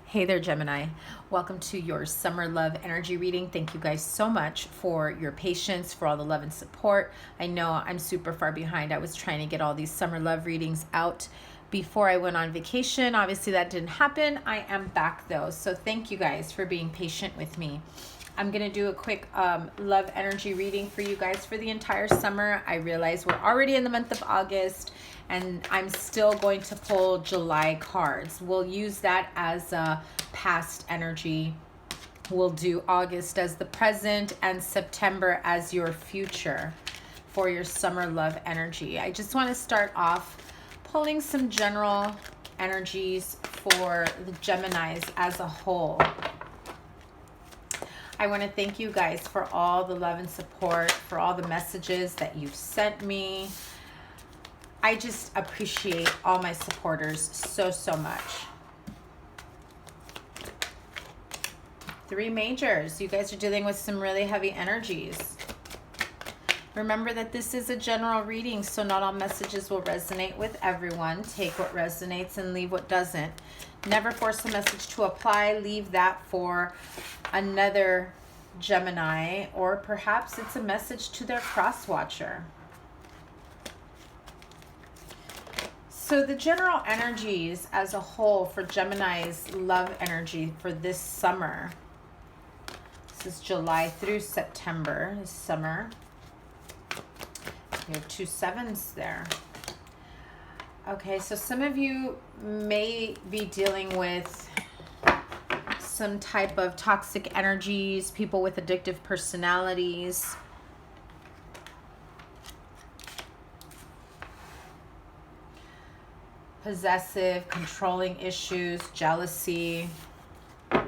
Hey there, Gemini. Welcome to your summer love energy reading. Thank you guys so much for your patience, for all the love and support. I know I'm super far behind. I was trying to get all these summer love readings out before I went on vacation. Obviously, that didn't happen. I am back though. So thank you guys for being patient with me. I'm going to do a quick love energy reading for you guys for the entire summer. I realize we're already in the month of August and I'm still going to pull July cards. We'll use that as a past energy. We'll do August as the present and September as your future for your summer love energy. I just want to start off pulling some general energies for the Geminis as a whole. I want to thank you guys for all the love and support, for all the messages that you've sent me. I just appreciate all my supporters so, so much. Three majors. You guys are dealing with some really heavy energies. Remember that this is a general reading, so not all messages will resonate with everyone. Take what resonates and leave what doesn't. Never force a message to apply. Leave that for another Gemini, or perhaps it's a message to their cross-watcher. So the general energies as a whole for Gemini's love energy for this summer. This is July through September, this summer. You have 2 sevens there. Okay, so some of you may be dealing with some type of toxic energies, people with addictive personalities. Possessive, controlling issues, jealousy. If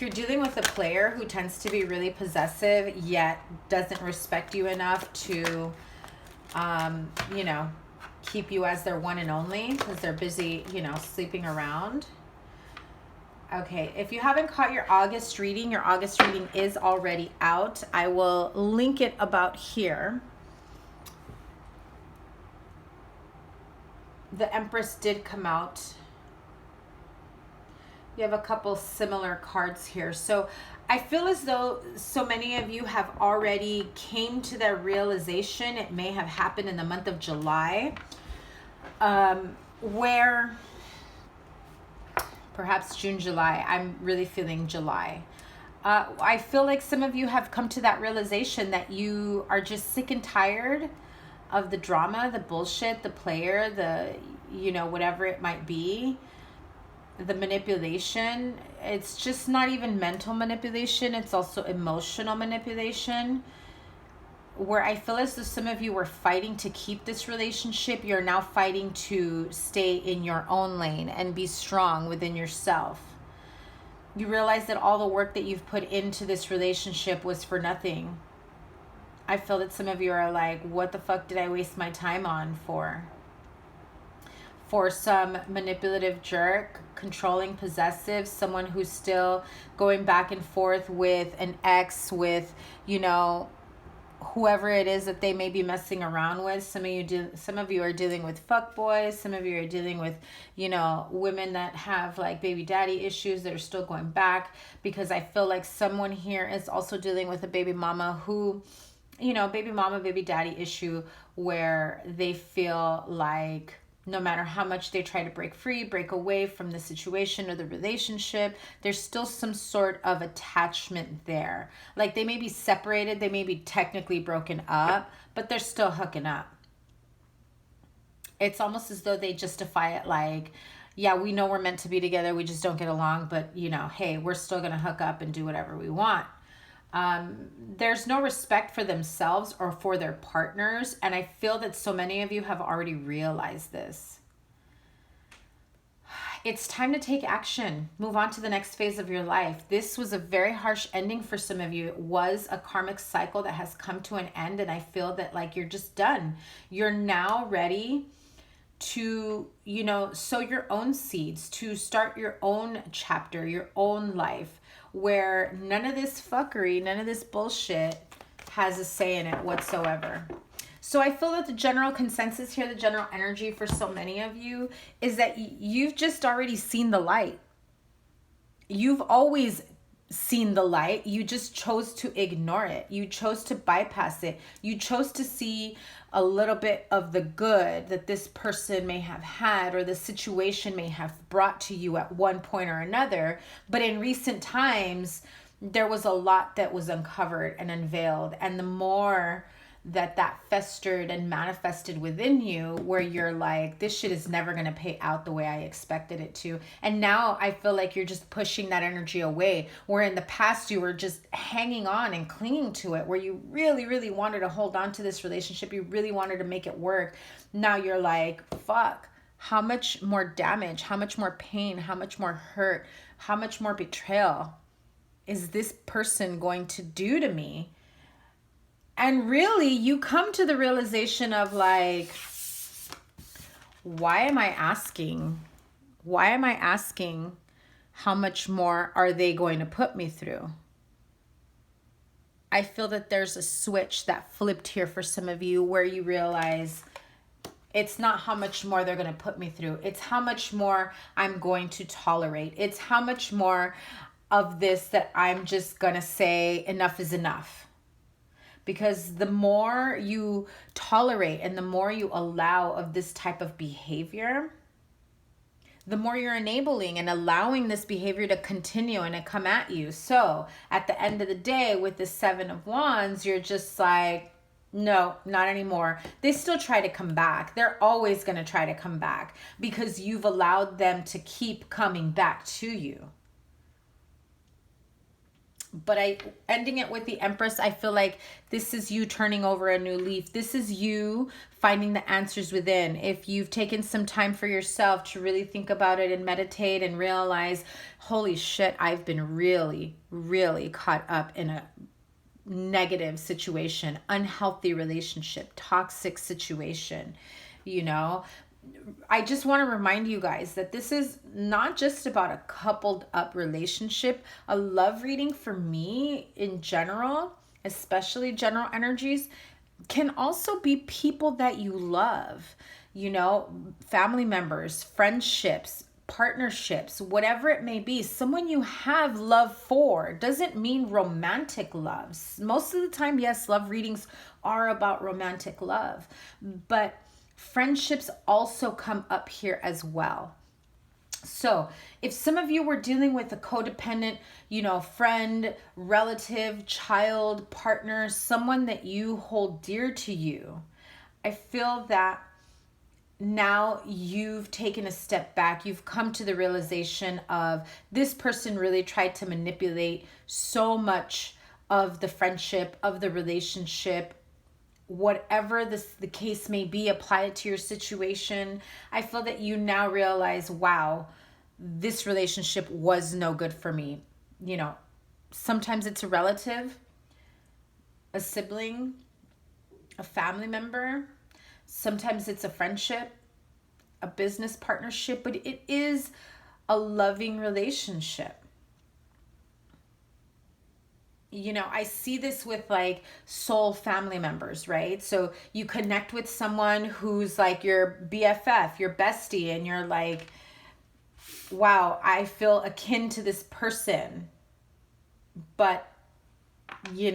you're dealing with a player who tends to be really possessive yet doesn't respect you enough to, keep you as their one and only because they're busy, sleeping around. Okay, if you haven't caught your August reading is already out. I will link it about here. The Empress did come out. You have a couple similar cards here. So I feel as though so many of you have already came to their realization. It may have happened in the month of July, where perhaps June, July. I'm really feeling July. I feel like some of you have come to that realization that you are just sick and tired of the drama, the bullshit, the player, the, whatever it might be, the manipulation. It's just not even mental manipulation. It's also emotional manipulation, where I feel as though some of you were fighting to keep this relationship. You're now fighting to stay in your own lane and be strong within yourself. You realize that all the work that you've put into this relationship was for nothing. I feel that some of you are like, what the fuck did I waste my time on for? For some manipulative jerk, controlling, possessive, someone who's still going back and forth with an ex, with, whoever it is that they may be messing around with. Some of you are dealing with fuckboys. Some of you are dealing with, women that have like baby daddy issues that are still going back, because I feel like someone here is also dealing with a baby mama who, baby mama, baby daddy issue, where they feel like no matter how much they try to break away from the situation or the relationship, there's still some sort of attachment there. Like they may be separated, they may be technically broken up, but they're still hooking up. It's almost as though they justify it like, yeah, we know we're meant to be together, we just don't get along, but hey, we're still gonna hook up and do whatever we want. There's no respect for themselves or for their partners, and I feel that so many of you have already realized this. It's time to take action. Move on to the next phase of your life. This was a very harsh ending for some of you. It was a karmic cycle that has come to an end, and I feel that like you're just done. You're now ready to, sow your own seeds, to start your own chapter, your own life, where none of this fuckery, none of this bullshit has a say in it whatsoever. So I feel that the general consensus here, the general energy for so many of you is that you've just already seen the light. You've always seen the light. You just chose to ignore it. You chose to bypass it. You chose to see a little bit of the good that this person may have had or the situation may have brought to you at one point or another. But in recent times, there was a lot that was uncovered and unveiled. And the more that festered and manifested within you, where you're like, this shit is never going to pay out the way I expected it to. And now I feel like you're just pushing that energy away, where in the past you were just hanging on and clinging to it, where you really, really wanted to hold on to this relationship. You really wanted to make it work. Now you're like, fuck, how much more damage, how much more pain, how much more hurt, how much more betrayal is this person going to do to me? And really, you come to the realization of like, why am I asking? Why am I asking how much more are they going to put me through? I feel that there's a switch that flipped here for some of you where you realize it's not how much more they're going to put me through. It's how much more I'm going to tolerate. It's how much more of this that I'm just going to say enough is enough. Because the more you tolerate and the more you allow of this type of behavior, the more you're enabling and allowing this behavior to continue and to come at you. So at the end of the day, with the 7 of Wands, you're just like, no, not anymore. They still try to come back. They're always going to try to come back because you've allowed them to keep coming back to you. But ending it with the Empress, I feel like this is you turning over a new leaf. This is you finding the answers within. If you've taken some time for yourself to really think about it and meditate and realize, holy shit, I've been really, really caught up in a negative situation, unhealthy relationship, toxic situation, you know, I just want to remind you guys that this is not just about a coupled up relationship. A love reading for me in general, especially general energies, can also be people that you love, you know, family members, friendships, partnerships, whatever it may be, someone you have love for. Doesn't mean romantic loves. Most of the time, yes, love readings are about romantic love, but friendships also come up here as well. So if some of you were dealing with a codependent, you know, friend, relative, child, partner, someone that you hold dear to you, I feel that now you've taken a step back. You've come to the realization of this person really tried to manipulate so much of the friendship, of the relationship, whatever the case may be, apply it to your situation. I feel that you now realize, wow, this relationship was no good for me. You know, sometimes it's a relative, a sibling, a family member. Sometimes it's a friendship, a business partnership, but it is a loving relationship. You know, I see this with like soul family members, right? So you connect with someone who's like your BFF, your bestie, and you're like, wow, I feel akin to this person. But, you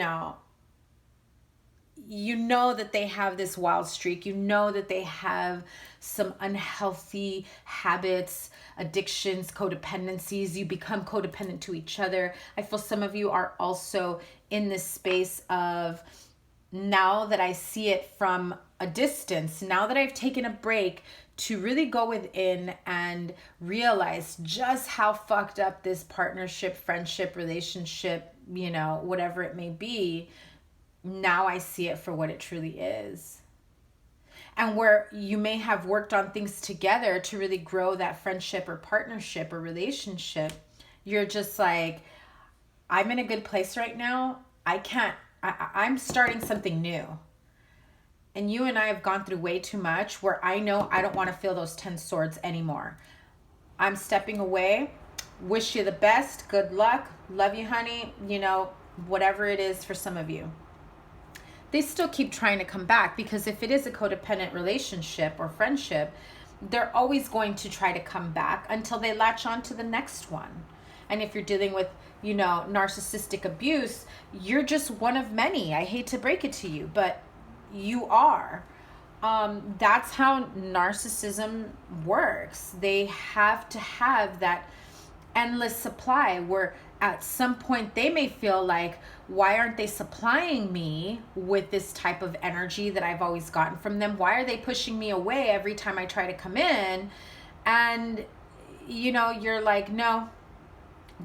know that they have this wild streak. You know that they have some unhealthy habits, addictions, codependencies. You become codependent to each other. I feel some of you are also in this space of, now that I see it from a distance, now that I've taken a break to really go within and realize just how fucked up this partnership, friendship, relationship, you know, whatever it may be, now I see it for what it truly is. And where you may have worked on things together to really grow that friendship or partnership or relationship, you're just like, I'm in a good place right now. I'm starting something new. And you and I have gone through way too much where I know I don't want to feel those 10 swords anymore. I'm stepping away. Wish you the best. Good luck. Love you, honey. You know, whatever it is for some of you. they still keep trying to come back, because if it is a codependent relationship or friendship, they're always going to try to come back until they latch on to the next one. And if you're dealing with, you know, narcissistic abuse, you're just one of many. I hate to break it to you, but you are. That's how narcissism works. They have to have that endless supply where at some point they may feel like, why aren't they supplying me with this type of energy that I've always gotten from them? Why are they pushing me away every time I try to come in? And, you know, you're like, no,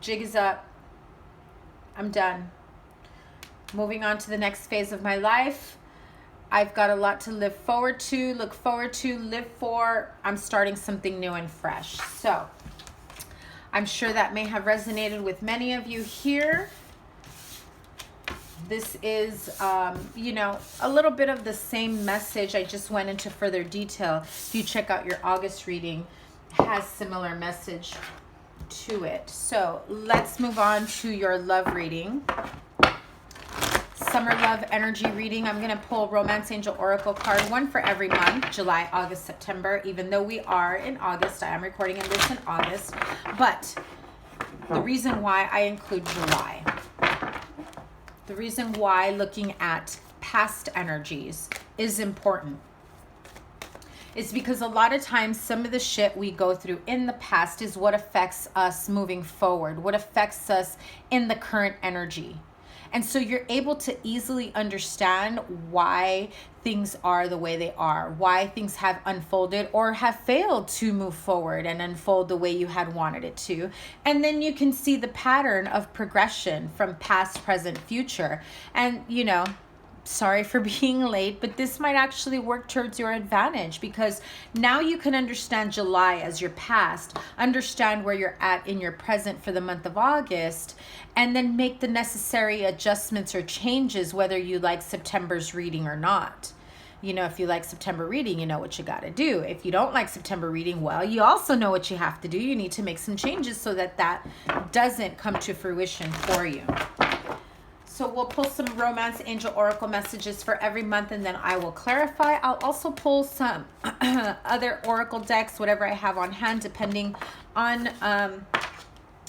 jig is up. I'm done. Moving on to the next phase of my life. I've got a lot to live forward to, look forward to, live for. I'm starting something new and fresh. So I'm sure that may have resonated with many of you here. This is, you know, a little bit of the same message. I just went into further detail. If you check out your August reading, it has similar message to it. So let's move on to your love reading. Summer love energy reading. I'm going to pull Romance Angel Oracle card, one for every month, July, August, September. Even though we are in August, I am recording this in August. But the reason why I include July, the reason why looking at past energies is important, is because a lot of times some of the shit we go through in the past is what affects us moving forward, what affects us in the current energy. And so you're able to easily understand why things are the way they are, why things have unfolded or have failed to move forward and unfold the way you had wanted it to. And then you can see the pattern of progression from past, present, future. And, you know, sorry for being late, but this might actually work towards your advantage, because now you can understand July as your past, understand where you're at in your present for the month of August, and then make the necessary adjustments or changes, whether you like September's reading or not. You know, if you like September reading, you know what you got to do. If you don't like September reading, well, you also know what you have to do. You need to make some changes so that that doesn't come to fruition for you. So we'll pull some Romance Angel Oracle messages for every month, and then I will clarify. I'll also pull some other Oracle decks, whatever I have on hand, depending on,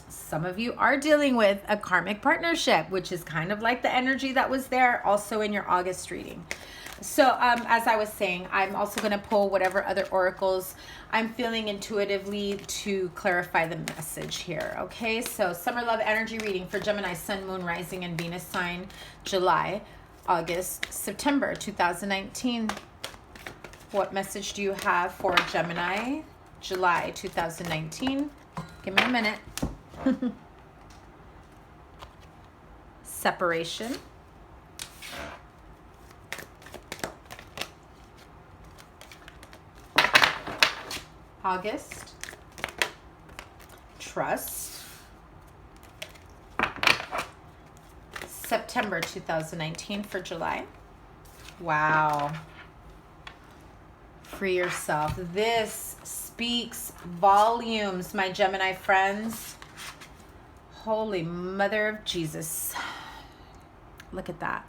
some of you are dealing with a karmic partnership, which is kind of like the energy that was there also in your August reading. So as I was saying, I'm also going to pull whatever other oracles I'm feeling intuitively to clarify the message here. Okay, so summer love energy reading for Gemini, Sun, Moon, Rising, and Venus sign, July, August, September 2019. What message do you have for Gemini, July 2019? Give me a minute. Separation. August, trust, September 2019 for July. Wow. Free yourself. This speaks volumes, my Gemini friends. Holy Mother of Jesus. Look at that.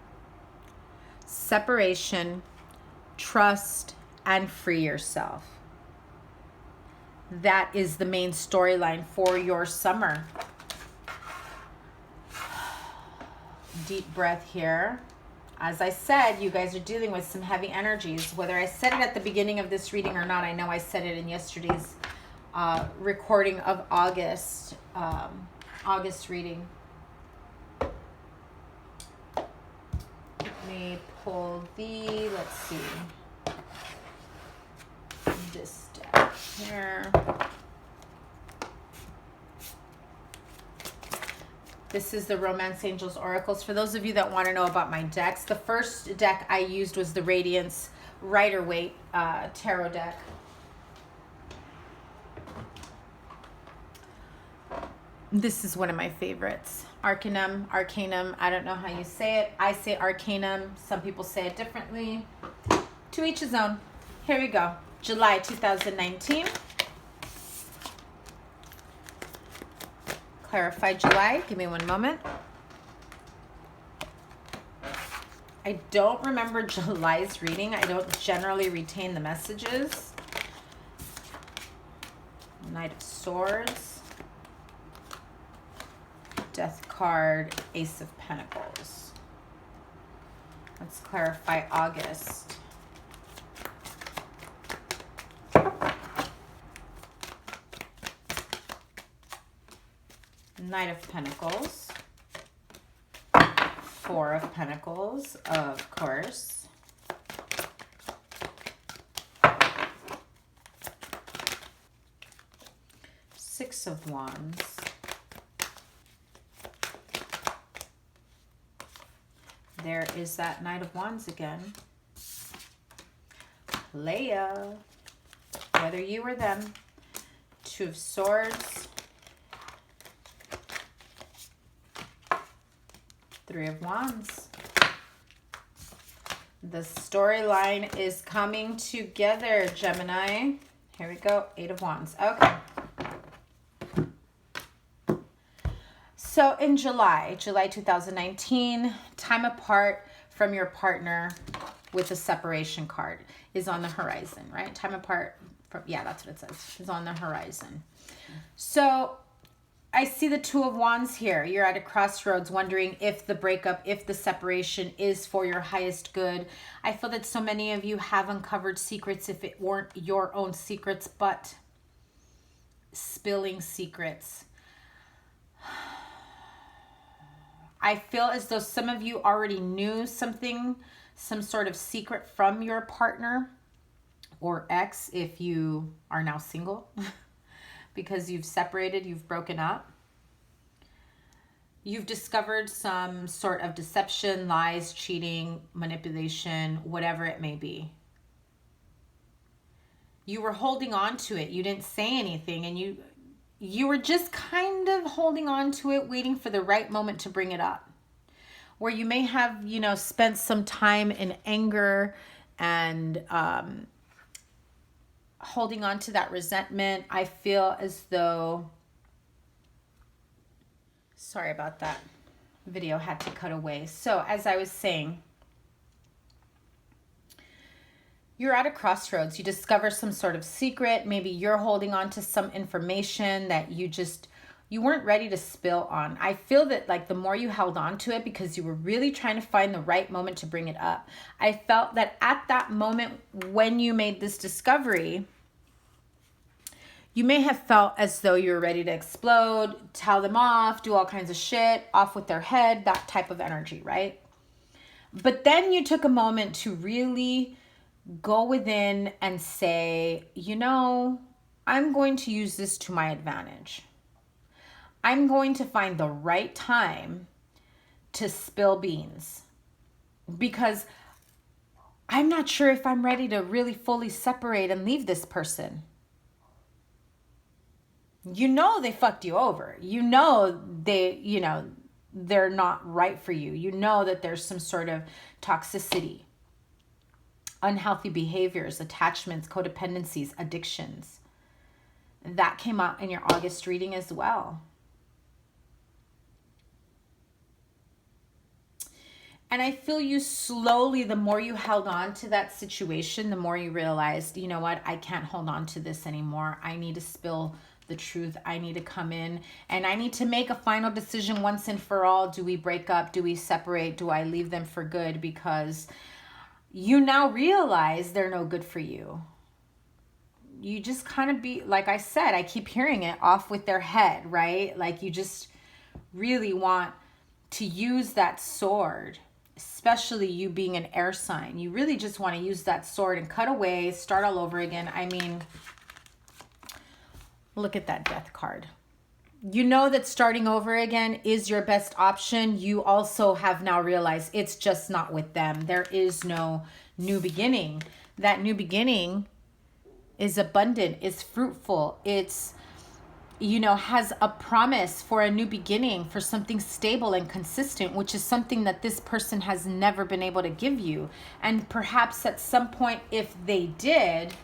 Separation, trust, and free yourself. That is the main storyline for your summer. Deep breath here. As I said, you guys are dealing with some heavy energies. Whether I said it at the beginning of this reading or not, I know I said it in yesterday's recording of August reading. Let me pull let's see, this deck here. This is the Romance Angels Oracles. For those of you that want to know about my decks, the first deck I used was the Radiance Rider-Waite Tarot deck. This is one of my favorites. Arcanum, I don't know how you say it. I say Arcanum. Some people say it differently. To each his own. Here we go. July 2019. Clarify July. Give me one moment. I don't remember July's reading. I don't generally retain the messages. Knight of Swords. Death card, Ace of Pentacles. Let's clarify August. Knight of Pentacles. Four of Pentacles, of course. Six of Wands. There is that Knight of Wands again. Leia, whether you or them. Two of Swords. Three of Wands. The storyline is coming together, Gemini. Here we go. Eight of Wands. Okay. So in July 2019, time apart from your partner with a separation card is on the horizon, right? Time apart from, yeah, that's what it says, is on the horizon. So I see the Two of Wands here. You're at a crossroads wondering if the breakup, if the separation is for your highest good. I feel that so many of you have uncovered secrets, if it weren't your own secrets, but spilling secrets. I feel as though some of you already knew something, some sort of secret from your partner or ex if you are now single. Because you've separated, you've broken up. You've discovered some sort of deception, lies, cheating, manipulation, whatever it may be. You were holding on to it. You didn't say anything, and you were just kind of holding on to it, waiting for the right moment to bring it up. Where you may have, you know, spent some time in anger and holding on to that resentment. I feel as though, sorry about that, video had to cut away. So as I was saying, you're at a crossroads. You discover some sort of secret. Maybe you're holding on to some information that you weren't ready to spill on. I feel that like the more you held on to it because you were really trying to find the right moment to bring it up. I felt that at that moment when you made this discovery, you may have felt as though you were ready to explode, tell them off, do all kinds of shit, off with their head, that type of energy, right? But then you took a moment to really go within and say, you know, I'm going to use this to my advantage. I'm going to find the right time to spill beans because I'm not sure if I'm ready to really fully separate and leave this person. You know they fucked you over. You know they're not right for you. You know that there's some sort of toxicity, unhealthy behaviors, attachments, codependencies, addictions. That came out in your August reading as well. And I feel you slowly, the more you held on to that situation, the more you realized, you know what, I can't hold on to this anymore. I need to spill the truth. I need to come in and I need to make a final decision once and for all. Do we break up? Do we separate? Do I leave them for good? Because you now realize they're no good for you. You just kind of be, like I said, I keep hearing it, off with their head, right? Like you just really want to use that sword, especially you being an air sign. You really just want to use that sword and cut away, start all over again. I mean, look at that death card. You know that starting over again is your best option. You also have now realized it's just not with them. There is no new beginning. That new beginning is abundant, is fruitful, it's, you know, has a promise for a new beginning, for something stable and consistent, which is something that this person has never been able to give you. And perhaps at some point, if they did,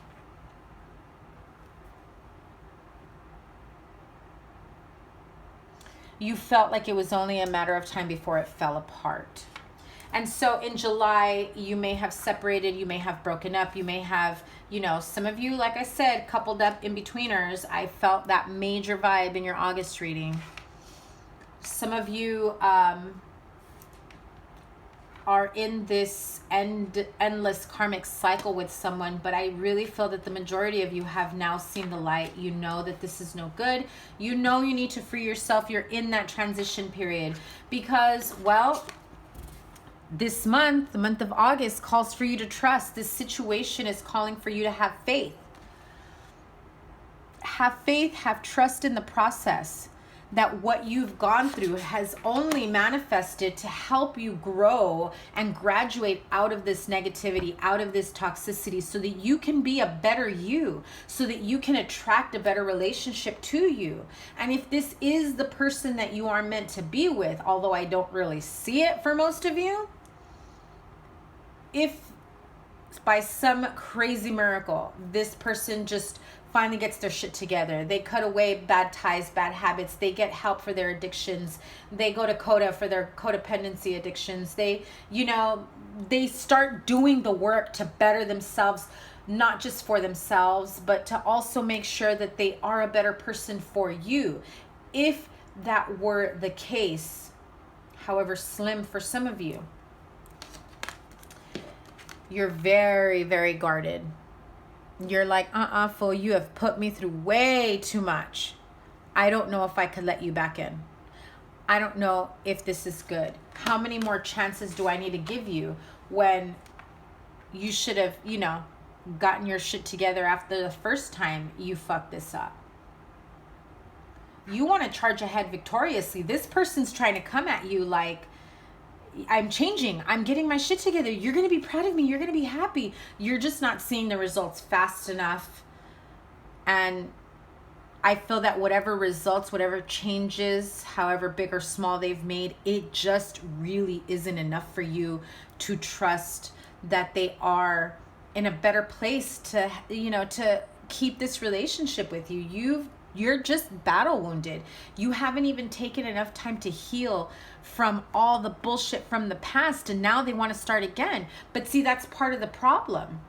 you felt like it was only a matter of time before it fell apart. And so in July, you may have separated, you may have broken up, you may have, you know, some of you, like I said, coupled up in betweeners. I felt that major vibe in your August reading. Some of you are in this endless karmic cycle with someone, but I really feel that the majority of you have now seen the light. You know that this is no good. You know you need to free yourself. You're in that transition period because, well, this month, the month of August, calls for you to trust. This situation is calling for you to have faith. Have faith, have trust in the process, that what you've gone through has only manifested to help you grow and graduate out of this negativity, out of this toxicity, so that you can be a better you, so that you can attract a better relationship to you. And if this is the person that you are meant to be with, although I don't really see it for most of you, if by some crazy miracle, this person just finally gets their shit together, they cut away bad ties, bad habits, they get help for their addictions, they go to CODA for their codependency addictions, they, you know, they start doing the work to better themselves, not just for themselves, but to also make sure that they are a better person for you. If that were the case, however slim for some of you, you're very, very guarded. You're like, fool, you have put me through way too much. I don't know if I could let you back in. I don't know if this is good. How many more chances do I need to give you when you should have, you know, gotten your shit together after the first time you fucked this up? You want to charge ahead victoriously. This person's trying to come at you like, I'm changing. I'm getting my shit together. You're going to be proud of me. You're going to be happy. You're just not seeing the results fast enough. And I feel that whatever results, whatever changes, however big or small they've made, it just really isn't enough for you to trust that they are in a better place to, you know, to keep this relationship with you. You're just battle wounded. You haven't even taken enough time to heal from all the bullshit from the past, and now they want to start again. But see, that's part of the problem.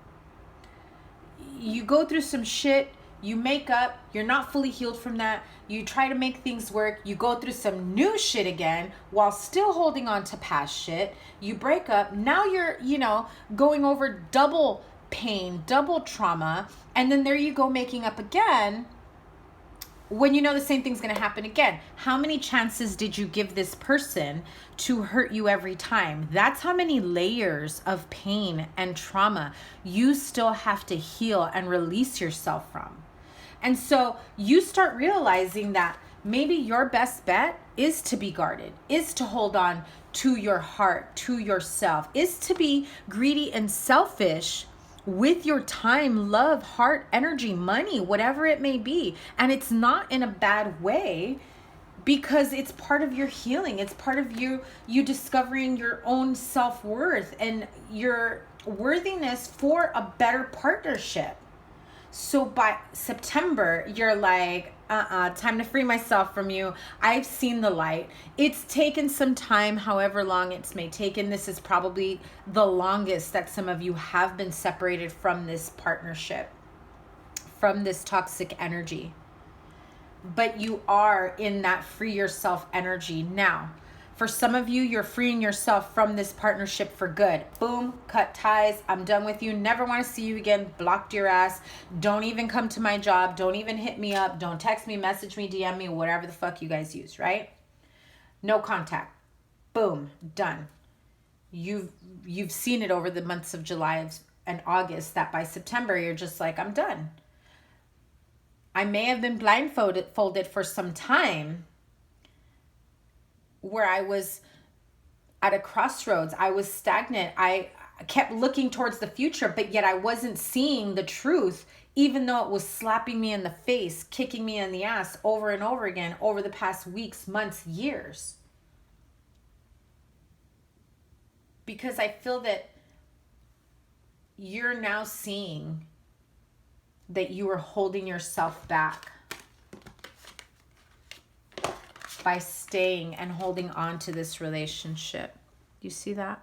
You go through some shit, you make up, you're not fully healed from that, you try to make things work, you go through some new shit again while still holding on to past shit, you break up, now you're, you know, going over double pain, double trauma, and then there you go making up again, when you know the same thing's going to happen again. How many chances did you give this person to hurt you every time? That's how many layers of pain and trauma you still have to heal and release yourself from. And so you start realizing that maybe your best bet is to be guarded, is to hold on to your heart, to yourself, is to be greedy and selfish with your time, love, heart, energy, money, whatever it may be. And it's not in a bad way, because it's part of your healing. It's part of you discovering your own self-worth and your worthiness for a better partnership. So by September, you're like, time to free myself from you. I've seen the light. It's taken some time, however long it's may taken. This is probably the longest that some of you have been separated from this partnership, from this toxic energy. But you are in that free yourself energy now. For some of you, you're freeing yourself from this partnership for good. Boom, cut ties. I'm done with you. Never want to see you again. Blocked your ass. Don't even come to my job. Don't even hit me up. Don't text me, message me, DM me, whatever the fuck you guys use, right? No contact. Boom, done. You've seen it over the months of July and August that by September, you're just like, I'm done. I may have been blindfolded for some time, where I was at a crossroads. I was stagnant. I kept looking towards the future, but yet I wasn't seeing the truth, even though it was slapping me in the face, kicking me in the ass over and over again over the past weeks, months, years. Because I feel that you're now seeing that you are holding yourself back by staying and holding on to this relationship. You see that?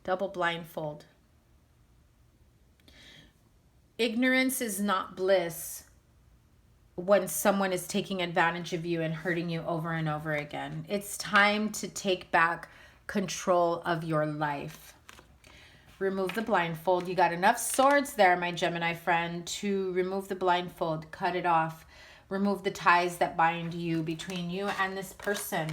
Double blindfold. Ignorance is not bliss when someone is taking advantage of you and hurting you over and over again. It's time to take back control of your life. Remove the blindfold. You got enough swords there, my Gemini friend, to remove the blindfold, cut it off, remove the ties that bind you between you and this person.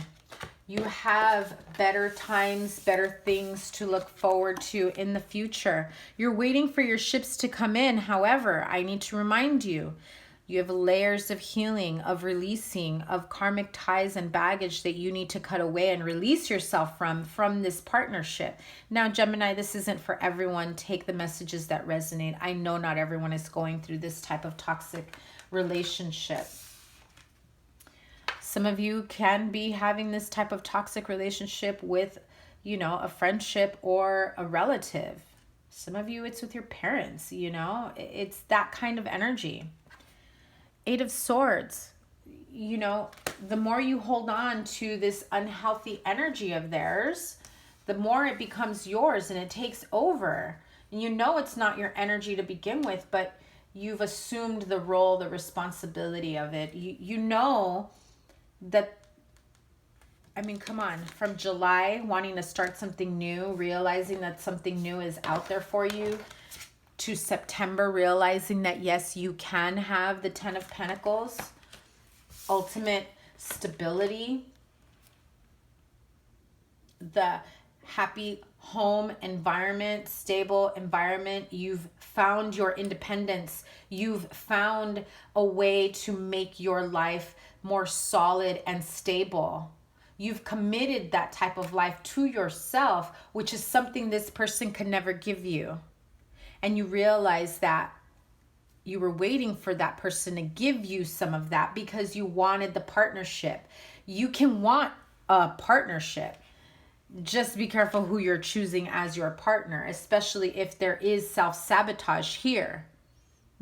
You have better times, better things to look forward to in the future. You're waiting for your ships to come in. However, I need to remind you, you have layers of healing, of releasing, of karmic ties and baggage that you need to cut away and release yourself from this partnership. Now, Gemini, this isn't for everyone. Take the messages that resonate. I know not everyone is going through this type of toxic relationship. Some of you can be having this type of toxic relationship with, you know, a friendship or a relative. Some of you, it's with your parents, you know. It's that kind of energy. 8 of Swords. You know, the more you hold on to this unhealthy energy of theirs, the more it becomes yours and it takes over. And you know it's not your energy to begin with, but you've assumed the role, the responsibility of it. You know that, I mean, come on, from July, wanting to start something new, realizing that something new is out there for you, to September, realizing that yes, you can have the 10 of Pentacles, ultimate stability, the happy home environment, stable environment. You've found your independence. You've found a way to make your life more solid and stable. You've committed that type of life to yourself, which is something this person could never give you. And you realize that you were waiting for that person to give you some of that because you wanted the partnership. You can want a partnership. Just be careful who you're choosing as your partner, especially if there is self-sabotage here.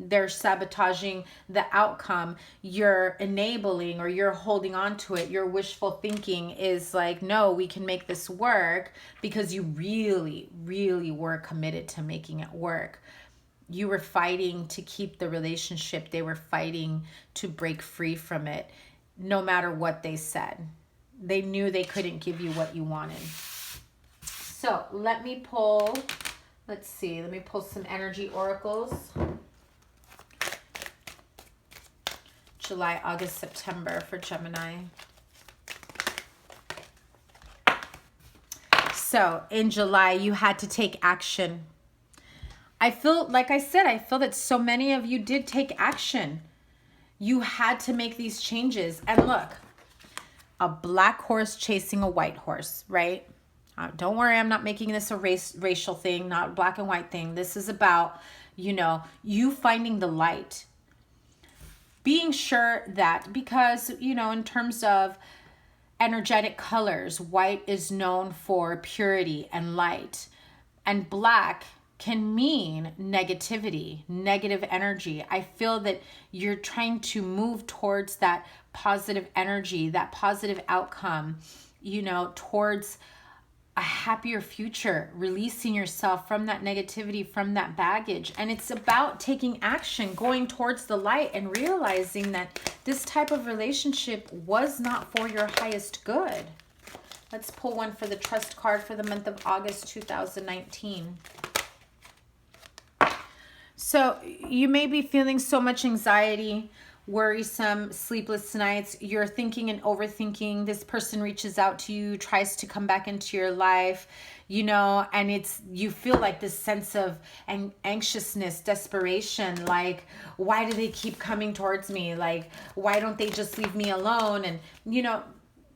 They're sabotaging the outcome. You're enabling or you're holding on to it. Your wishful thinking is like, no, we can make this work, because you really, really were committed to making it work. You were fighting to keep the relationship. They were fighting to break free from it, no matter what they said. They knew they couldn't give you what you wanted. So let me pull, let's see, let me pull some energy oracles. July, August, September for Gemini. So in July, you had to take action. I feel, like I said, I feel that so many of you did take action. You had to make these changes. And look, a black horse chasing a white horse, right? Don't worry, I'm not making this a racial thing, not black and white thing. This is about, you know, you finding the light. Being sure that, because, you know, in terms of energetic colors, white is known for purity and light, and black can mean negativity, negative energy. I feel that you're trying to move towards that positive energy, that positive outcome, you know, towards a happier future, releasing yourself from that negativity, from that baggage. And it's about taking action, going towards the light, and realizing that this type of relationship was not for your highest good. Let's pull one for the trust card for the month of August 2019. So you may be feeling so much anxiety, worrisome, sleepless nights. You're thinking and overthinking. This person reaches out to you, tries to come back into your life, you know, and you feel like this sense of anxiousness, desperation, like, why do they keep coming towards me? Like, why don't they just leave me alone? And, you know,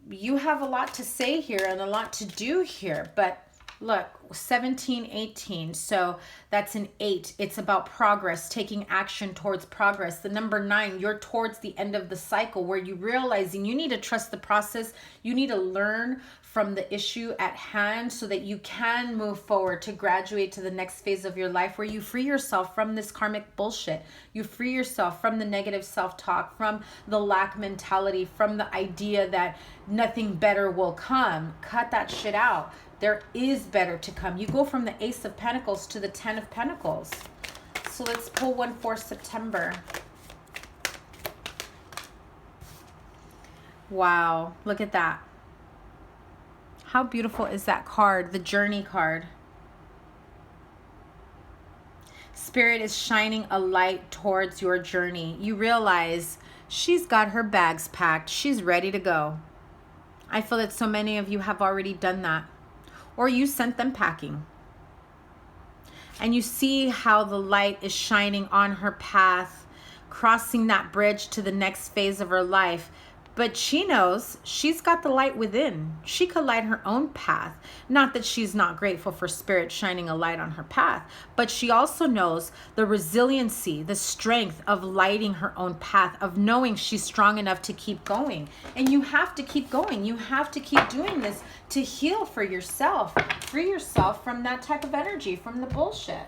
you have a lot to say here and a lot to do here, but look, 17, 18. So that's an 8. It's about progress, taking action towards progress. The number 9, you're towards the end of the cycle where you're realizing you need to trust the process. You need to learn from the issue at hand so that you can move forward to graduate to the next phase of your life where you free yourself from this karmic bullshit. You free yourself from the negative self-talk, from the lack mentality, from the idea that nothing better will come. Cut that shit out. There is better to come. You go from the Ace of Pentacles to the Ten of Pentacles. So let's pull one for September. Wow, look at that. How beautiful is that card, the Journey card? Spirit is shining a light towards your journey. You realize she's got her bags packed. She's ready to go. I feel that so many of you have already done that. Or you sent them packing. And you see how the light is shining on her path, crossing that bridge to the next phase of her life. But she knows she's got the light within. She could light her own path. Not that she's not grateful for Spirit shining a light on her path, but she also knows the resiliency, the strength of lighting her own path, of knowing she's strong enough to keep going. And you have to keep going. You have to keep doing this to heal for yourself. Free yourself from that type of energy, from the bullshit.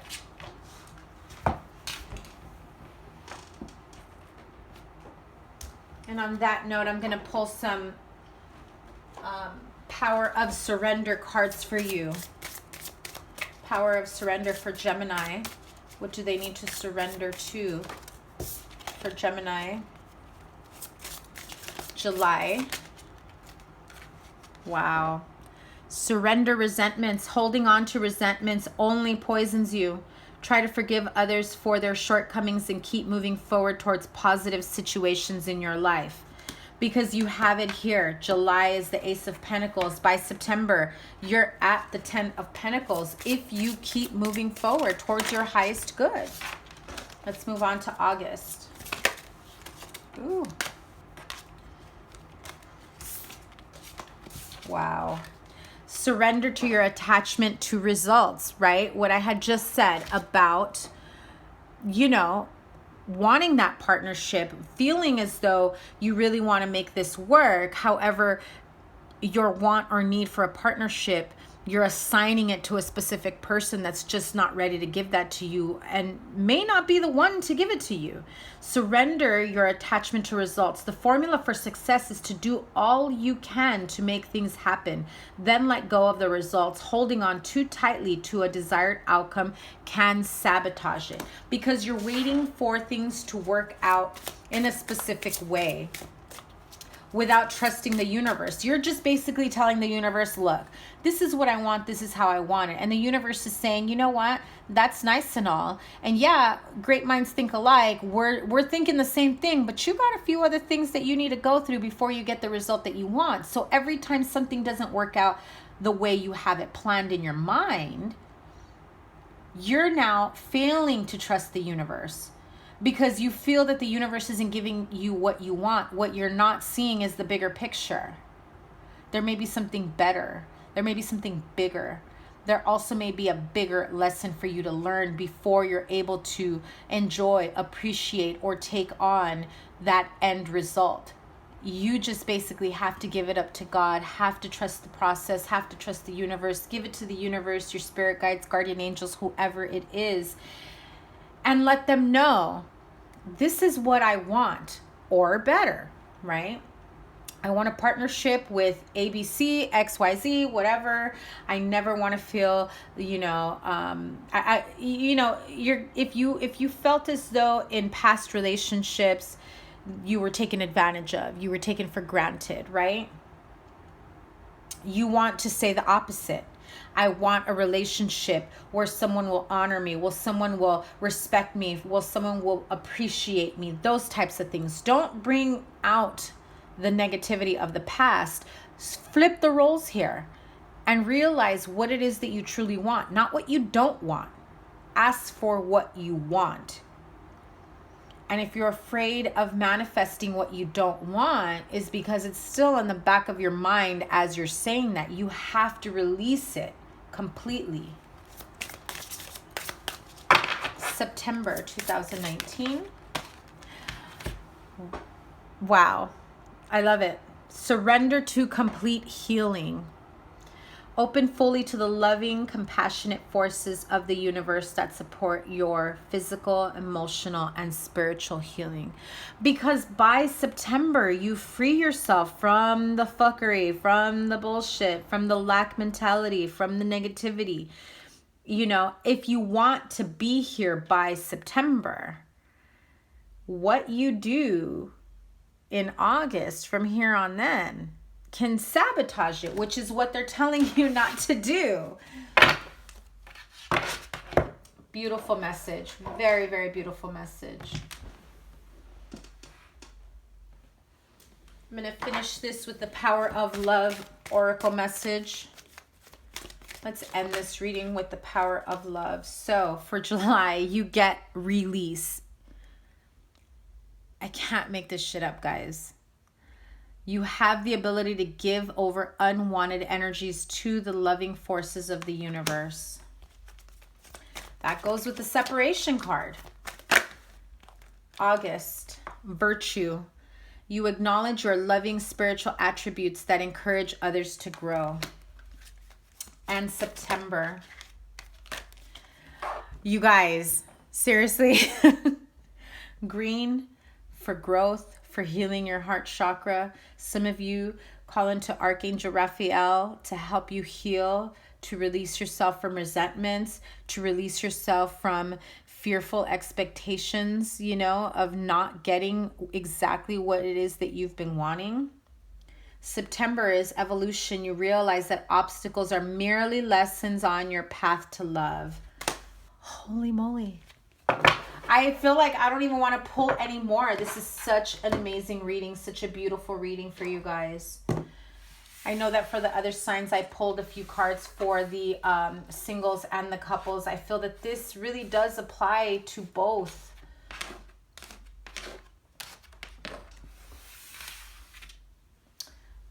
And on that note, I'm going to pull some Power of Surrender cards for you. Power of Surrender for Gemini. What do they need to surrender to for Gemini? July. Wow. Surrender resentments. Holding on to resentments only poisons you. Try to forgive others for their shortcomings and keep moving forward towards positive situations in your life. Because you have it here. July is the Ace of Pentacles. By September, you're at the Ten of Pentacles if you keep moving forward towards your highest good. Let's move on to August. Ooh. Wow. Surrender to your attachment to results, right? What I had just said about, you know, wanting that partnership, feeling as though you really want to make this work. However, your want or need for a partnership, you're assigning it to a specific person that's just not ready to give that to you and may not be the one to give it to you. Surrender your attachment to results. The formula for success is to do all you can to make things happen. Then let go of the results. Holding on too tightly to a desired outcome can sabotage it because you're waiting for things to work out in a specific way without trusting the universe. You're just basically telling the universe, look, this is what I want, this is how I want it. And the universe is saying, you know what? That's nice and all. And yeah, great minds think alike. We're thinking the same thing, but you got a few other things that you need to go through before you get the result that you want. So every time something doesn't work out the way you have it planned in your mind, you're now failing to trust the universe. Because you feel that the universe isn't giving you what you want. What you're not seeing is the bigger picture. There may be something better. There may be something bigger. There also may be a bigger lesson for you to learn before you're able to enjoy, appreciate, or take on that end result. You just basically have to give it up to God, have to trust the process, have to trust the universe, give it to the universe, your spirit guides, guardian angels, whoever it is. And let them know, this is what I want, or better, right? I want a partnership with ABC, XYZ, whatever. I never want to feel, you know, if you felt as though in past relationships you were taken advantage of, you were taken for granted, right? You want to say the opposite. I want a relationship where someone will honor me, where someone will respect me, where someone will appreciate me, those types of things. Don't bring out the negativity of the past. Flip the roles here and realize what it is that you truly want, not what you don't want. Ask for what you want. And if you're afraid of manifesting what you don't want, is because it's still in the back of your mind as you're saying that. You have to release it completely. September 2019. Wow. I love it. Surrender to complete healing. Open fully to the loving, compassionate forces of the universe that support your physical, emotional, and spiritual healing. Because by September, you free yourself from the fuckery, from the bullshit, from the lack mentality, from the negativity. You know, if you want to be here by September, what you do in August from here on then can sabotage it, which is what they're telling you not to do. Beautiful message. Very, very beautiful message. I'm going to finish this with the Power of Love Oracle message. Let's end this reading with the Power of Love. So for July, you get release. I can't make this shit up, guys. You have the ability to give over unwanted energies to the loving forces of the universe. That goes with the separation card. August, virtue. You acknowledge your loving spiritual attributes that encourage others to grow. And September. You guys, seriously. Green for growth, for healing your heart chakra. Some of you call into Archangel Raphael to help you heal, to release yourself from resentments, to release yourself from fearful expectations, you know, of not getting exactly what it is that you've been wanting. September is evolution. You realize that obstacles are merely lessons on your path to love. Holy moly. I feel like I don't even want to pull anymore. This is such an amazing reading, such a beautiful reading for you guys. I know that for the other signs, I pulled a few cards for the singles and the couples. I feel that this really does apply to both.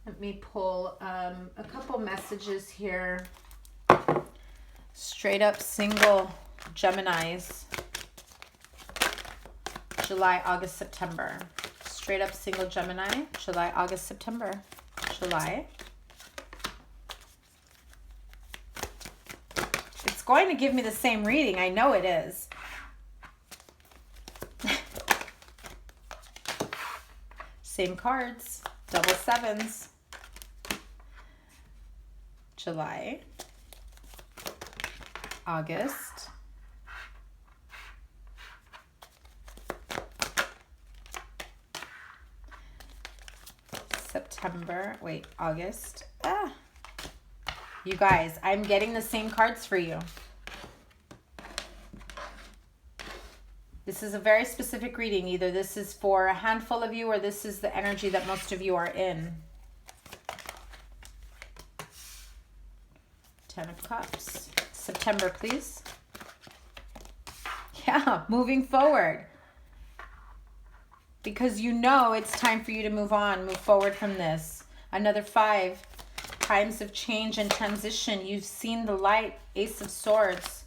Let me pull a couple messages here. Straight up single Geminis. July, August, September. Straight up single Gemini. July, August, September. July. It's going to give me the same reading. I know it is. Same cards. Double sevens. July. August. September, wait, August. You guys, I'm getting the same cards for you. This is a very specific reading. Either this is for a handful of you or this is the energy that most of you are in. 10 of Cups. September, please. Yeah, moving forward. Because you know it's time for you to move on, move forward from this. Another 5. Times of change and transition. You've seen the light. Ace of Swords.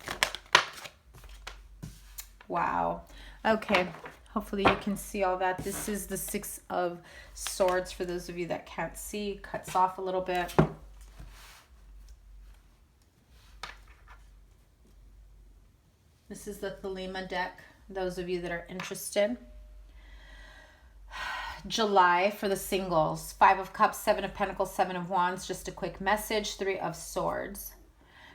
Wow. Okay. Hopefully you can see all that. This is the 6 of Swords for those of you that can't see. Cuts off a little bit. This is the Thelema deck. Those of you that are interested. July for the singles. 5 of Cups, 7 of Pentacles, 7 of Wands. Just a quick message. 3 of Swords.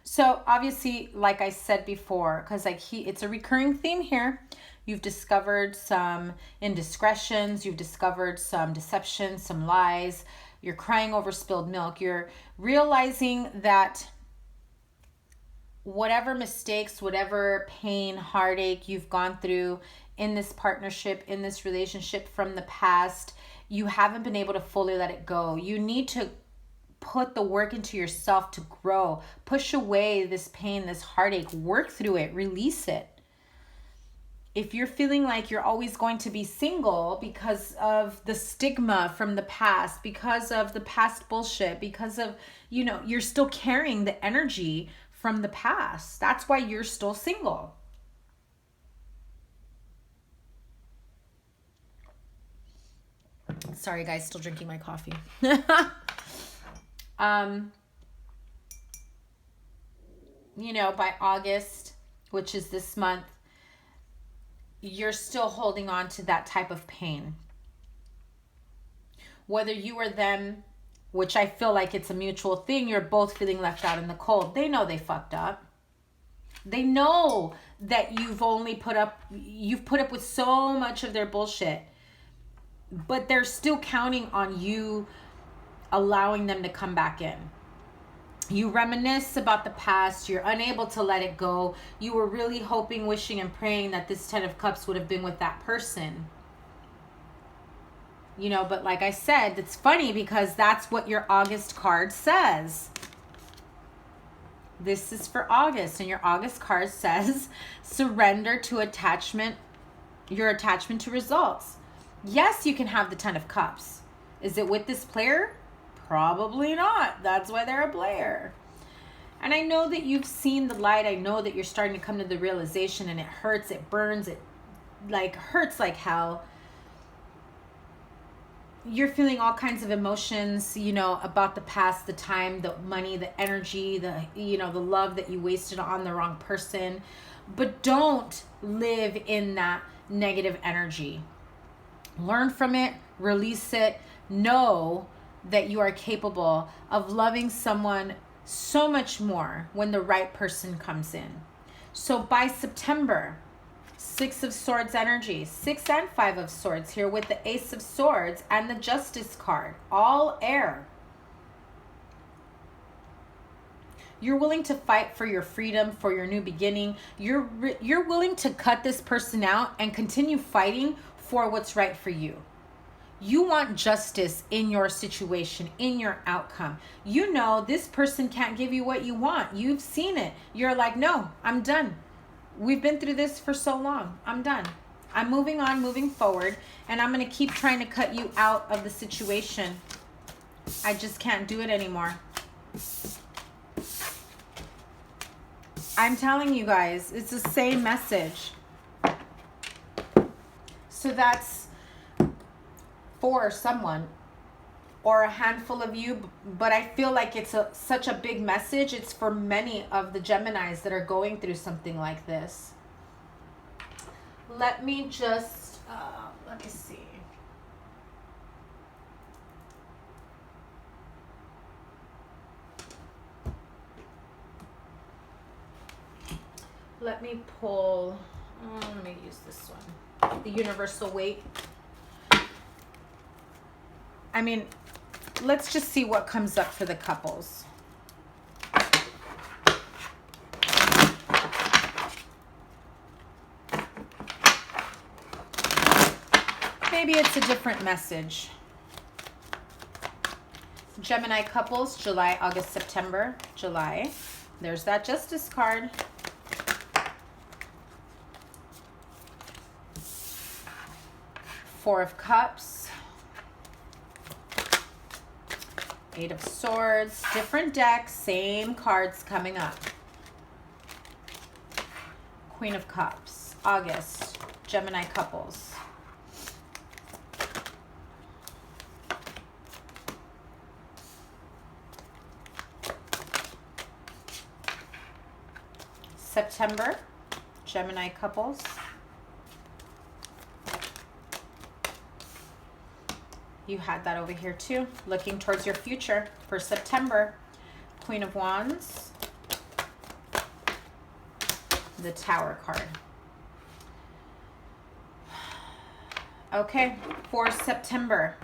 So obviously, like I said before, because it's a recurring theme here. You've discovered some indiscretions. You've discovered some deception, some lies. You're crying over spilled milk. You're realizing that whatever mistakes, whatever pain, heartache you've gone through in this partnership, in this relationship from the past, you haven't been able to fully let it go. You need to put the work into yourself to grow. Push away this pain, this heartache, work through it, release it. If you're feeling like you're always going to be single because of the stigma from the past, because of the past bullshit, because of, you know, you're still carrying the energy from the past. That's why you're still single. Sorry guys, still drinking my coffee. you know, by August, which is this month, you're still holding on to that type of pain. Whether you or them, which I feel like it's a mutual thing, you're both feeling left out in the cold. They know they fucked up. They know that you've put up with so much of their bullshit, but they're still counting on you allowing them to come back in. You reminisce about the past. You're unable to let it go. You were really hoping, wishing, and praying that this 10 of Cups would have been with that person. You know, but like I said, it's funny because that's what your August card says. This is for August, and your August card says surrender to attachment, your attachment to results. Yes, you can have the 10 of Cups. Is it with this player? Probably not. That's why they're a player. And I know that you've seen the light. I know that you're starting to come to the realization, and it hurts, it burns, it like hurts like hell. You're feeling all kinds of emotions, you know, about the past, the time, the money, the energy, the, you know, the love that you wasted on the wrong person. But don't live in that negative energy. Learn from it, release it, know that you are capable of loving someone so much more when the right person comes in. So by September, 6 of Swords energy, 6 and 5 of Swords here with the Ace of Swords and the Justice card, all air. You're willing to fight for your freedom, for your new beginning. You're willing to cut this person out and continue fighting for what's right for you. You want justice in your situation, in your outcome. You know this person can't give you what you want. You've seen it. You're like, no, I'm done. We've been through this for so long. I'm done. I'm moving on, moving forward, and I'm going to keep trying to cut you out of the situation. I just can't do it anymore. I'm telling you guys, it's the same message. So that's for someone or a handful of you, but I feel like it's such a big message. It's for many of the Geminis that are going through something like this. Let me just, let me see. Let me pull, let me use this one, the universal weight. I mean, let's just see what comes up for the couples. Maybe it's a different message. Gemini couples, July, August, September, July. There's that Justice card. Four of Cups. Eight of Swords, different decks, same cards coming up. Queen of Cups, August, Gemini couples. September, Gemini couples. You had that over here too, looking towards your future for September. Queen of Wands, the Tower card. Okay, for September.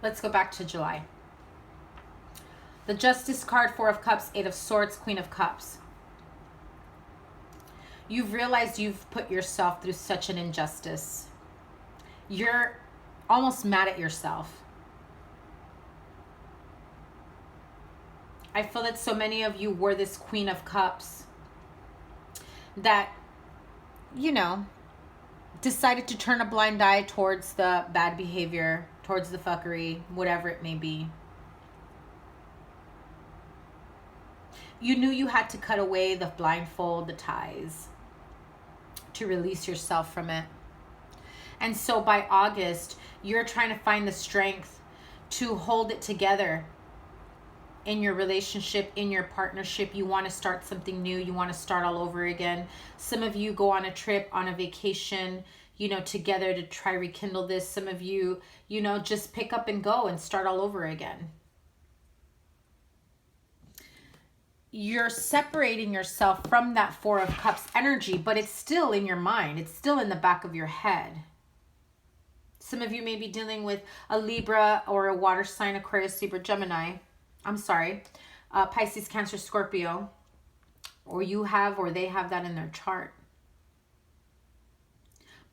Let's go back to July. The Justice card, Four of Cups, Eight of Swords, Queen of Cups. You've realized you've put yourself through such an injustice. You're almost mad at yourself. I feel that so many of you were this Queen of Cups that, you know, decided to turn a blind eye towards the bad behavior, towards the fuckery, whatever it may be. You knew you had to cut away the blindfold, the ties, to release yourself from it. And so by August, you're trying to find the strength to hold it together in your relationship, in your partnership. You want to start something new. You want to start all over again. Some of you go on a trip, on a vacation, together to try rekindle this. Some of you, just pick up and go and start all over again. You're separating yourself from that Four of Cups energy, but it's still in your mind. It's still in the back of your head. Some of you may be dealing with a Libra or a water sign, Aquarius, Libra, Gemini. Pisces, Cancer, Scorpio. Or you have, or they have that in their chart.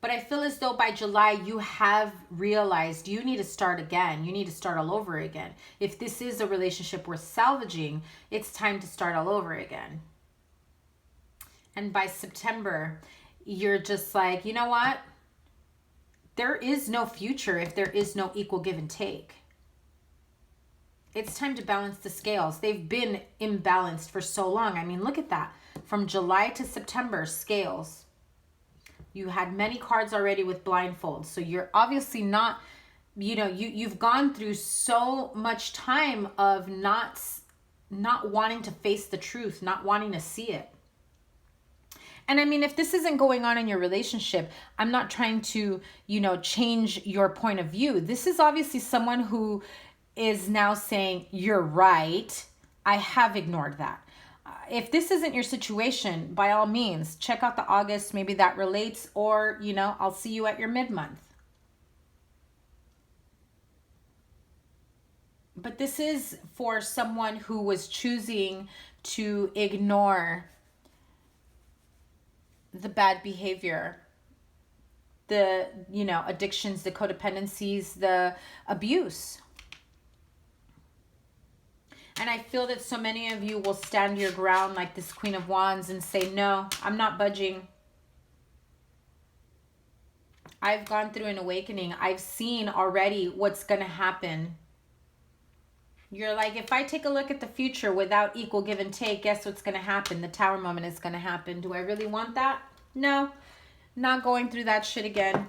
But I feel as though by July, you have realized you need to start again. You need to start all over again. If this is a relationship worth salvaging, it's time to start all over again. And by September, you're just like, you know what? There is no future if there is no equal give and take. It's time to balance the scales. They've been imbalanced for so long. I mean, look at that. From July to September, scales. You had many cards already with blindfolds. So you're obviously not, you've gone through so much time of not wanting to face the truth, not wanting to see it. And I mean, if this isn't going on in your relationship, I'm not trying to, change your point of view. This is obviously someone who is now saying, you're right. I have ignored that. If this isn't your situation, by all means, check out the August. Maybe that relates, or, I'll see you at your mid-month. But this is for someone who was choosing to ignore the bad behavior, the, addictions, the codependencies, the abuse. And I feel that so many of you will stand your ground like this Queen of Wands and say, no, I'm not budging. I've gone through an awakening. I've seen already what's going to happen. You're like, if I take a look at the future without equal give and take, guess what's going to happen? The Tower moment is going to happen. Do I really want that? No, not going through that shit again.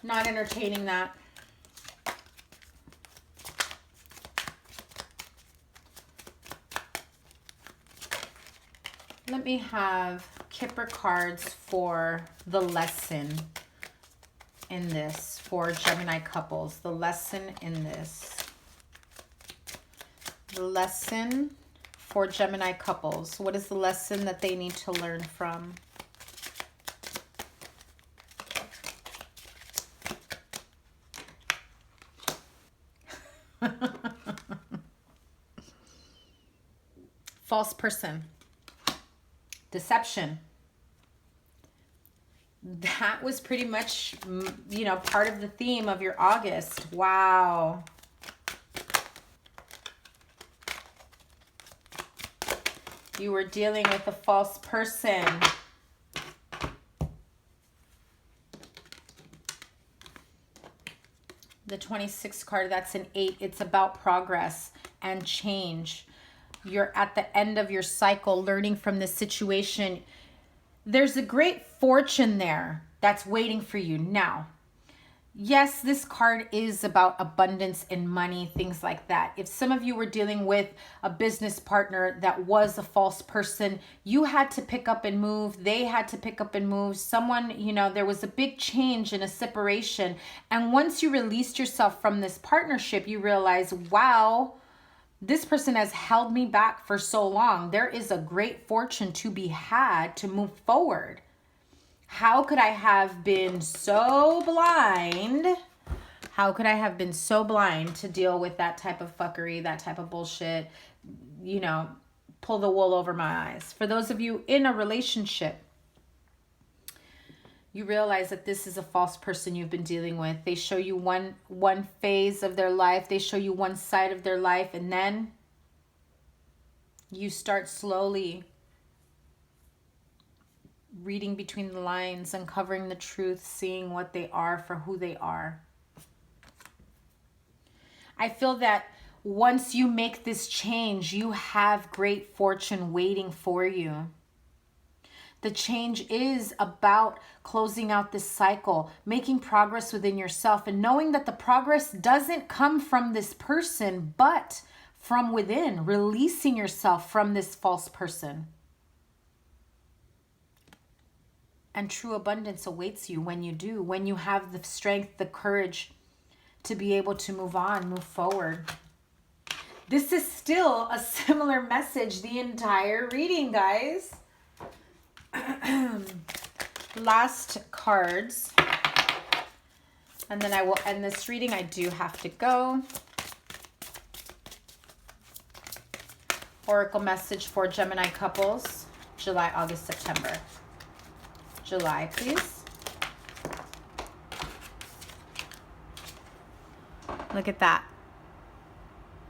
Not entertaining that. Let me have Kipper cards for the lesson in this for Gemini couples. The lesson in this. The lesson for Gemini couples. What is the lesson that they need to learn from? False person. Deception. That was pretty much, part of the theme of your August. Wow. You were dealing with a false person. The 26 card, that's an 8. It's about progress and change. You're at the end of your cycle, learning from this situation. There's a great fortune there that's waiting for you now. Yes, this card is about abundance and money, things like that. If some of you were dealing with a business partner that was a false person, you had to pick up and move. They had to pick up and move. Someone, there was a big change and a separation. And once you released yourself from this partnership, you realize, wow, this person has held me back for so long. There is a great fortune to be had to move forward. How could I have been so blind? How could I have been so blind to deal with that type of fuckery, that type of bullshit, pull the wool over my eyes? For those of you in a relationship, you realize that this is a false person you've been dealing with. They show you one phase of their life. They show you one side of their life. And then you start slowly reading between the lines, uncovering the truth, seeing what they are for who they are. I feel that once you make this change, you have great fortune waiting for you. The change is about closing out this cycle, making progress within yourself, and knowing that the progress doesn't come from this person, but from within, releasing yourself from this false person. And true abundance awaits you when you do, when you have the strength, the courage to be able to move on, move forward. This is still a similar message the entire reading, guys. Last cards. And then I will end this reading. I do have to go. Oracle message for Gemini couples, July, August, September. July, please. Look at that.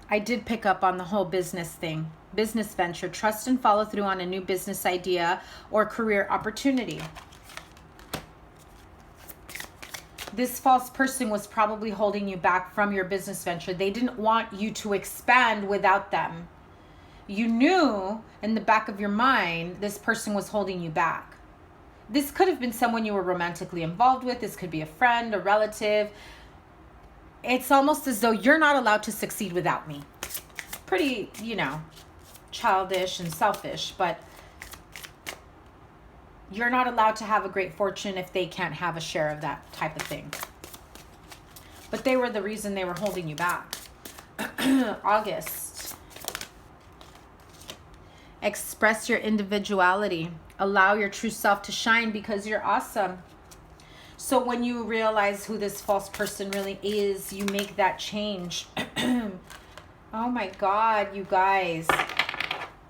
I did pick up on the whole business thing. Business venture, trust and follow through on a new business idea or career opportunity. This false person was probably holding you back from your business venture. They didn't want you to expand without them. You knew in the back of your mind this person was holding you back. This could have been someone you were romantically involved with. This could be a friend, a relative. It's almost as though you're not allowed to succeed without me. Pretty, childish and selfish, but you're not allowed to have a great fortune if they can't have a share of that type of thing. But they were the reason they were holding you back. August. Express your individuality. Allow your true self to shine because you're awesome. So when you realize who this false person really is, you make that change. Oh my God, you guys.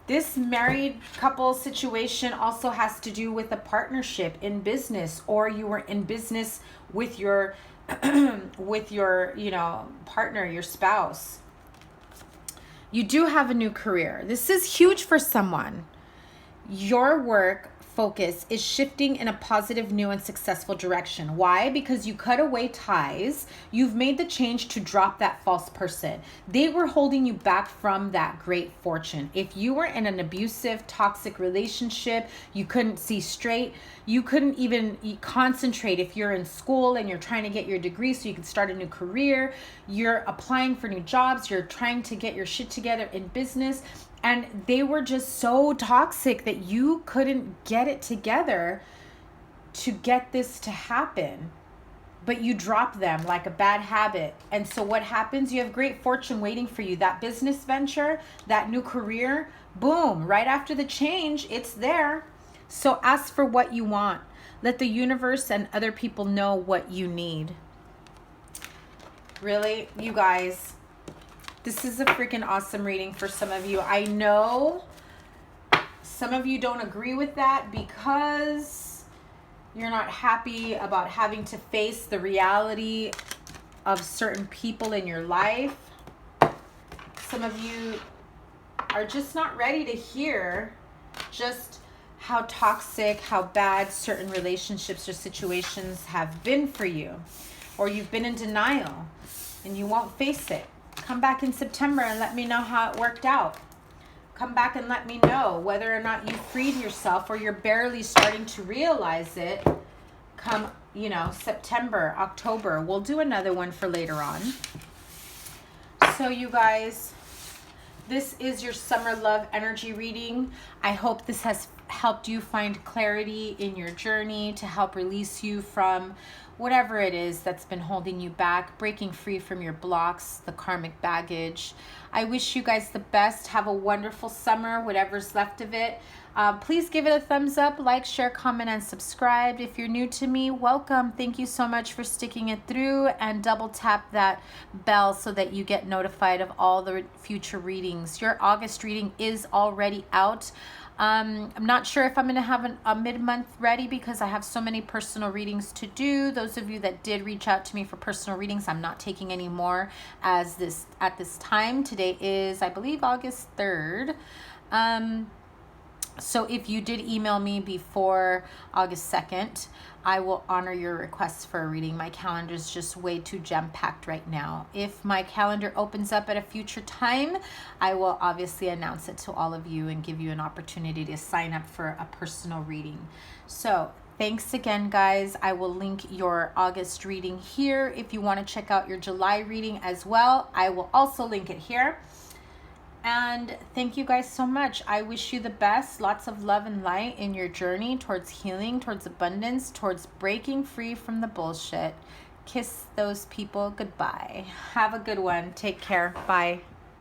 This married couple situation also has to do with a partnership in business, or you were in business with your partner, your spouse. You do have a new career. This is huge for someone. Your work focus is shifting in a positive, new, and successful direction. Why? Because you cut away ties. You've made the change to drop that false person. They were holding you back from that great fortune. If you were in an abusive, toxic relationship, you couldn't see straight. You couldn't even concentrate. If you're in school and you're trying to get your degree so you can start a new career, you're applying for new jobs, you're trying to get your shit together in business, and they were just so toxic that you couldn't get it together to get this to happen. But you drop them like a bad habit. And so what happens? You have great fortune waiting for you. That business venture, that new career, boom, right after the change, it's there. So ask for what you want. Let the universe and other people know what you need. Really, you guys, this is a freaking awesome reading for some of you. I know some of you don't agree with that because you're not happy about having to face the reality of certain people in your life. Some of you are just not ready to hear just how toxic, how bad certain relationships or situations have been for you. Or you've been in denial and you won't face it. Come back in September and let me know how it worked out. Come back and let me know whether or not you freed yourself or you're barely starting to realize it. Come, September, October. We'll do another one for later on. So you guys, this is your summer love energy reading. I hope this has helped you find clarity in your journey to help release you from whatever it is that's been holding you back, breaking free from your blocks, the karmic baggage. I wish you guys the best. Have a wonderful summer, whatever's left of it. Please give it a thumbs up, like, share, comment, and subscribe. If you're new to me, welcome. Thank you so much for sticking it through, and double tap that bell so that you get notified of all the future readings. Your August reading is already out. I'm not sure if I'm going to have a mid-month ready because I have so many personal readings to do. Those of you that did reach out to me for personal readings, I'm not taking any more at this time. Today is, I believe, August 3rd. So if you did email me before August 2nd, I will honor your request for a reading. My calendar is just way too jam-packed right now. If my calendar opens up at a future time, I will obviously announce it to all of you and give you an opportunity to sign up for a personal reading. So thanks again, guys. I will link your August reading here. If you want to check out your July reading as well, I will also link it here. And thank you guys so much. I wish you the best. Lots of love and light in your journey towards healing, towards abundance, towards breaking free from the bullshit. Kiss those people goodbye. Have a good one. Take care. Bye.